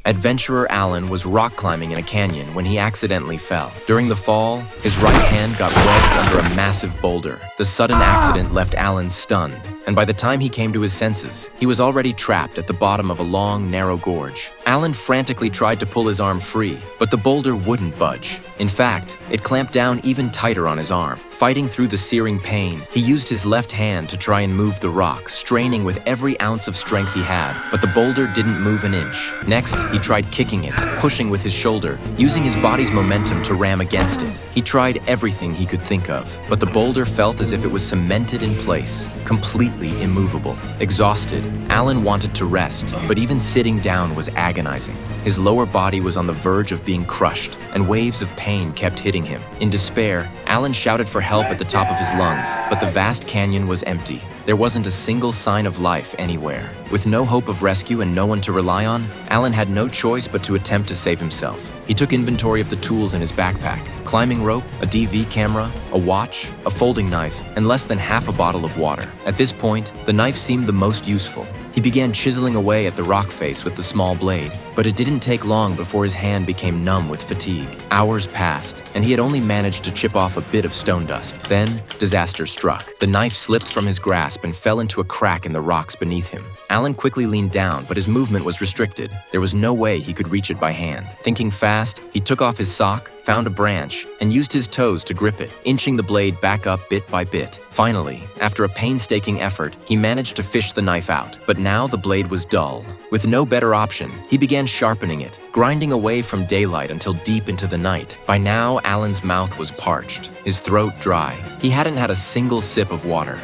Adventurer Alan was rock climbing in a canyon when he accidentally fell. During the fall, his right hand got wedged under a massive boulder. The sudden accident left Alan stunned, and by the time he came to his senses, he was already trapped at the bottom of a long, narrow gorge. Alan frantically tried to pull his arm free, but the boulder wouldn't budge. In fact, it clamped down even tighter on his arm. Fighting through the searing pain, he used his left hand to try and move the rock, straining with every ounce of strength he had, but the boulder didn't move an inch. Next, he tried kicking it, pushing with his shoulder, using his body's momentum to ram against it. He tried everything he could think of, but the boulder felt as if it was cemented in place, completely immovable. Exhausted, Alan wanted to rest, but even sitting down was agonizing. His lower body was on the verge of being crushed, and waves of pain kept hitting him. In despair, Alan shouted for help at the top of his lungs, but the vast canyon was empty. There wasn't a single sign of life anywhere. With no hope of rescue and no one to rely on, Alan had no choice but to attempt to save himself. He took inventory of the tools in his backpack: climbing rope, a DV camera, a watch, a folding knife, and less than half a bottle of water. At this point, the knife seemed the most useful. He began chiseling away at the rock face with the small blade, but it didn't take long before his hand became numb with fatigue. Hours passed, and he had only managed to chip off a bit of stone dust. Then, disaster struck. The knife slipped from his grasp and fell into a crack in the rocks beneath him. Alan quickly leaned down, but his movement was restricted. There was no way he could reach it by hand. Thinking fast, he took off his sock, found a branch, and used his toes to grip it, inching the blade back up bit by bit. Finally, after a painstaking effort, he managed to fish the knife out, but now the blade was dull. With no better option, he began sharpening it, grinding away from daylight until deep into the night. By now, Alan's mouth was parched, his throat dry. He hadn't had a single sip of water,